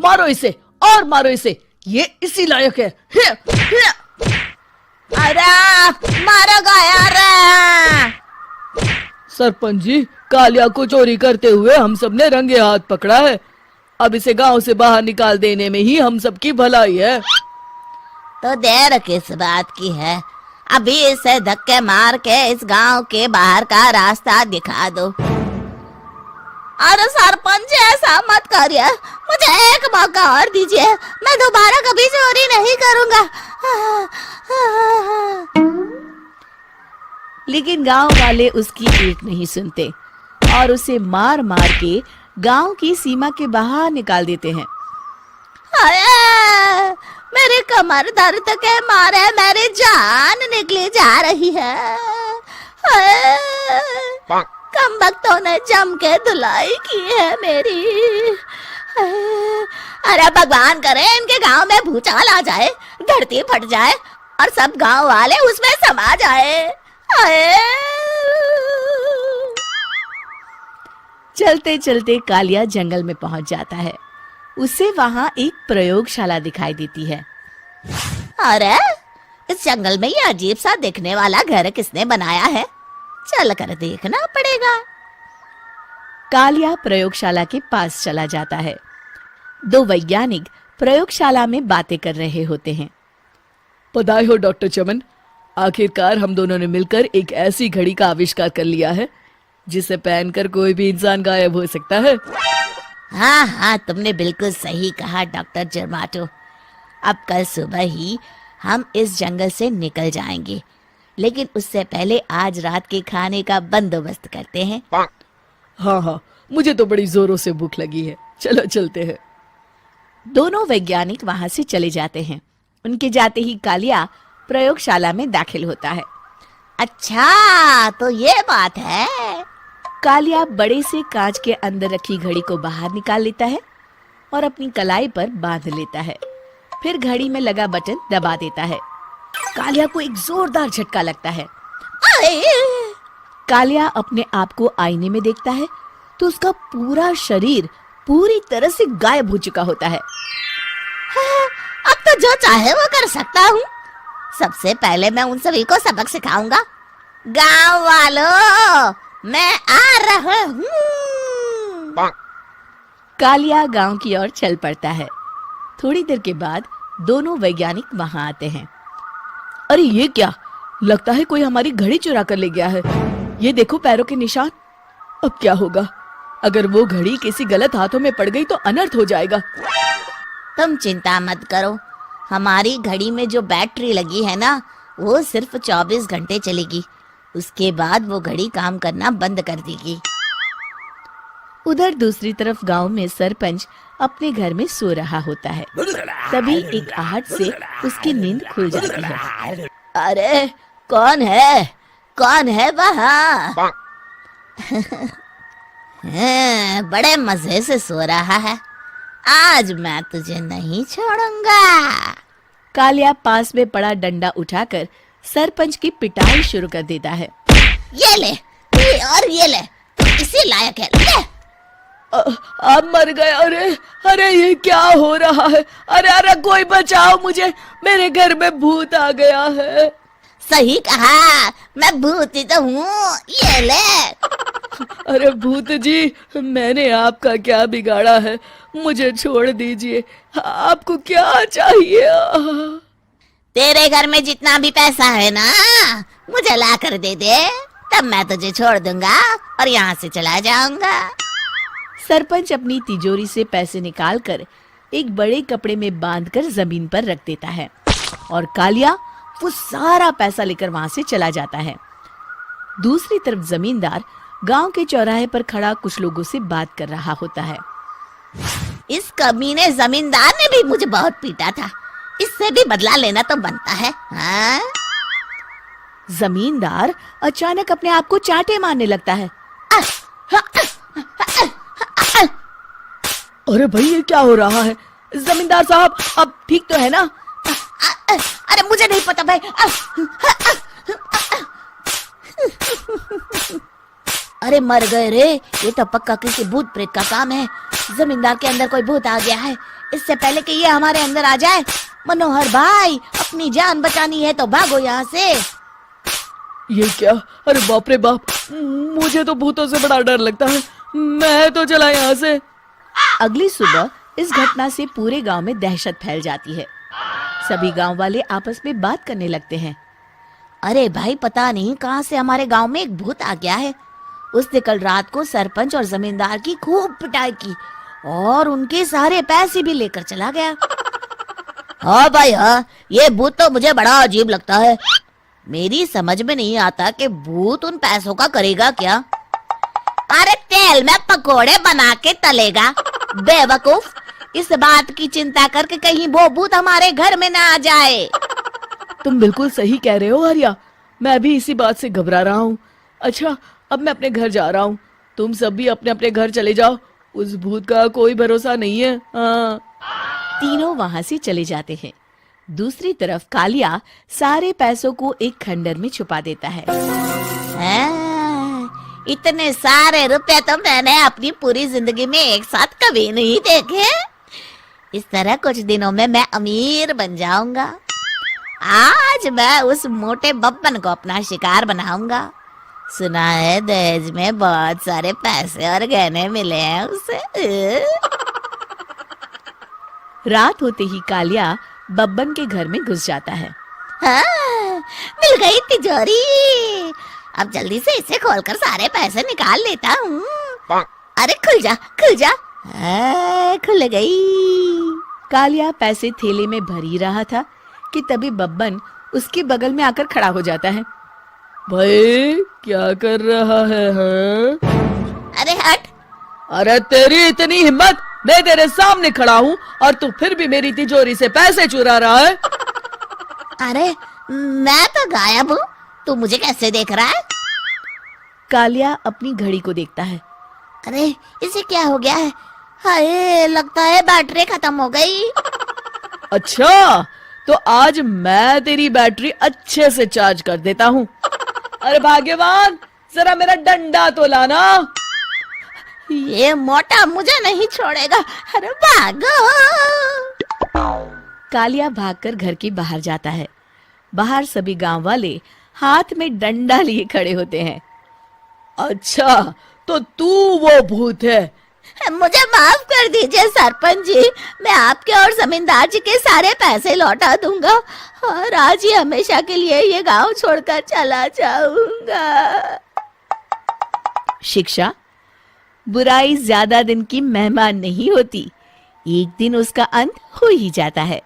मारो इसे और मारो इसे, ये इसी लायक है। अरे मारो यार। सरपंच जी, कालिया को चोरी करते हुए हम सब ने रंगे हाथ पकड़ा है। अब इसे गांव से बाहर निकाल देने में ही हम सबकी भलाई है। तो देर किस बात की है, अभी इसे धक्के मार के इस गांव के बाहर का रास्ता दिखा दो। अरे सरपंच ऐसा मत करिए, मुझे एक मौका और दीजिए, मैं दोबारा कभी चोरी नहीं करूंगा। लेकिन गांव वाले उसकी एक नहीं सुनते और उसे मार मार के गांव की सीमा के बाहर निकाल देते हैं। मेरी कमर दर्द के मारे मेरी जान निकली जा रही है। कमबख्तों ने जम के धुलाई की है मेरी। अरे भगवान करे इनके गांव में भूचाल आ जाए, धरती फट जाए और सब गांव वाले उसमें समा जाए। चलते चलते कालिया जंगल में पहुंच जाता है। उसे वहां एक प्रयोगशाला दिखाई देती है। अरे इस जंगल में ये अजीब सा दिखने वाला घर किसने बनाया है, चल कर देखना पड़ेगा। कालिया प्रयोगशाला के पास चला जाता है। दो वैज्ञानिक प्रयोगशाला में बातें कर रहे होते हैं। बधाई हो डॉक्टर चमन, आखिरकार हम दोनों ने मिलकर एक ऐसी घड़ी का आविष्कार कर लिया है जिसे पहनकर कोई भी इंसान गायब हो सकता है। हाँ हाँ, तुमने बिल्कुल सही कहा डॉक्टर जर्माटो। अब कल सुबह ही हम इस जंगल से निकल जाएंगे, लेकिन उससे पहले आज रात के खाने का बंदोबस्त करते हैं। हाँ हाँ, मुझे तो बड़ी जोरों से भूख लगी है, चलो चलते हैं। दोनों वैज्ञानिक वहां से चले जाते हैं। उनके जाते ही कालिया प्रयोगशाला में दाखिल होता है। अच्छा तो ये बात है। कालिया बड़े से कांच के अंदर रखी घड़ी को बाहर निकाल लेता है और अपनी कलाई पर बांध लेता है। फिर घड़ी में लगा बटन दबा देता है। कालिया को एक जोरदार झटका लगता है। कालिया अपने आप को आईने में देखता है तो उसका पूरा शरीर पूरी तरह से गायब हो चुका होता है। अब तो जो चाहे वो कर सकता हूँ। सबसे पहले मैं उन सभी को सबक सिखाऊंगा। गांव वालों, मैं आ रहा हूँ। कालिया गांव की ओर चल पड़ता है। थोड़ी देर के बाद दोनों वैज्ञानिक वहां आते हैं। अरे ये क्या, लगता है कोई हमारी घड़ी चुरा कर ले गया है। ये देखो पैरों के निशान। अब क्या होगा, अगर वो घड़ी किसी गलत हाथों में पड़ गई तो अनर्थ हो जाएगा। तुम चिंता मत करो, हमारी घड़ी में जो बैटरी लगी है ना, वो सिर्फ 24 घंटे चलेगी। उसके बाद वो घड़ी काम करना बंद कर देगी। उधर दूसरी तरफ गांव में सरपंच अपने घर में सो रहा होता है। तभी एक आहट से उसकी नींद खुल जाती है। अरे कौन है वहाँ? बड़े मजे से सो रहा है, आज मैं तुझे नहीं छोड़ूंगा। कालिया पास में पड़ा डंडा उठाकर सरपंच की पिटाई शुरू कर देता है। ये ले और ये ले, तू इसी लायक है, ले। आप मर गए। अरे ये क्या हो रहा है? अरे कोई बचाओ मुझे, मेरे घर में भूत आ गया है। सही कहा, मैं भूत ही तो हूँ, ये ले। अरे भूत जी, मैंने आपका क्या बिगाड़ा है, मुझे छोड़ दीजिए। आपको क्या चाहिए? तेरे घर में जितना भी पैसा है ना, मुझे ला कर दे दे, तब मैं तुझे छोड़ दूंगा और यहाँ से चला जाऊंगा। सरपंच अपनी तिजोरी से पैसे निकालकर एक बड़े कपड़े में बांधकर जमीन पर रख देता है और कालिया वो सारा पैसा लेकर वहां से चला जाता है। दूसरी तरफ जमींदार गांव के चौराहे पर खड़ा कुछ लोगों से बात कर रहा होता है। इस कमीने जमींदार ने भी मुझे बहुत पीटा था, इससे भी बदला लेना तो बनता है। हाँ? जमींदार अचानक अपने आप को चांटे मारने लगता है। अरे भाई ये क्या हो रहा है? जमींदार साहब अब ठीक तो है ना? अरे मुझे नहीं पता भाई। अरे मर गए रे, ये तो पक्का किसी भूत प्रेत का काम है। जमींदार के अंदर कोई भूत आ गया है। इससे पहले कि ये हमारे अंदर आ जाए, मनोहर भाई अपनी जान बचानी है तो भागो यहाँ से। ये क्या? अरे बाप रे बाप, मुझे तो भूतों से बड़ा डर लगता है। मैं तो चला यहाँ से। अगली सुबह इस घटना से पूरे गांव में दहशत फैल जाती है। सभी गांव वाले आपस में बात करने लगते हैं। अरे भाई, पता नहीं कहाँ से हमारे गांव में एक भूत आ गया है। उसने कल रात को सरपंच और जमींदार की खूब पिटाई की और उनके सारे पैसे भी लेकर चला गया। हाँ भाई हाँ, ये भूत तो मुझे बड़ा अजीब लगता है। मेरी समझ में नहीं आता कि भूत उन पैसों का करेगा क्या। अरे तेल में पकोड़े बना के तलेगा बेवकूफ। इस बात की चिंता करके कहीं वो भूत हमारे घर में ना आ जाए। तुम बिल्कुल सही कह रहे हो आर्या, मैं भी इसी बात से घबरा रहा हूँ। अच्छा, अब मैं अपने घर जा रहा हूँ। तुम सब भी अपने अपने घर चले जाओ। उस भूत का कोई भरोसा नहीं है। हाँ। तीनों वहां से चले जाते हैं। दूसरी तरफ कालिया सारे पैसों को एक खंडर में छुपा देता है। इतने सारे रुपए तो मैंने अपनी पूरी जिंदगी में एक साथ कभी नहीं देखे। इस तरह कुछ दिनों में मैं अमीर बन जाऊंगा। आज मैं उस मोटे बब्बन को अपना शिकार बनाऊंगा। सुना है दहेज में बहुत सारे पैसे और गहने मिले हैं उसे। रात होते ही कालिया बब्बन के घर में घुस जाता है। हाँ, मिल गई तिजोरी। अब जल्दी से इसे खोलकर सारे पैसे निकाल लेता हूँ। अरे खुल जा खुल जा। खुल गई। कालिया पैसे थैले में भर ही रहा था कि तभी बब्बन उसके बगल में आकर खड़ा हो जाता है। भाई क्या कर रहा है? हाँ? अरे हट। अरे तेरी इतनी हिम्मत, मैं तेरे सामने खड़ा हूँ और तू फिर भी मेरी तिजोरी से पैसे चुरा रहा है। अरे मैं तो गायब हूँ, तू मुझे कैसे देख रहा है? कालिया अपनी घड़ी को देखता है। अरे इसे क्या हो गया है? हाय, लगता है बैटरी खत्म हो गई। अच्छा, तो आज मैं तेरी बैटरी अच्छे से चार्ज कर देता हूँ। अरे भाग्यवान, जरा मेरा डंडा तो लाना। ये मोटा मुझे नहीं छोड़ेगा। अरे भागो। कालिया भागकर घर के बाहर जाता है। बाहर सभी गांव वाले हाथ में डंडा लिए खड़े होते हैं। अच्छा, तो तू वो भूत है? मुझे माफ कर दीजिए सरपंच जी, मैं आपके और जमींदार जी के सारे पैसे लौटा दूंगा और आज ही हमेशा के लिए ये गांव छोड़कर चला जाऊंगा। शिक्षा, बुराई ज्यादा दिन की मेहमान नहीं होती, एक दिन उसका अंत हो ही जाता है।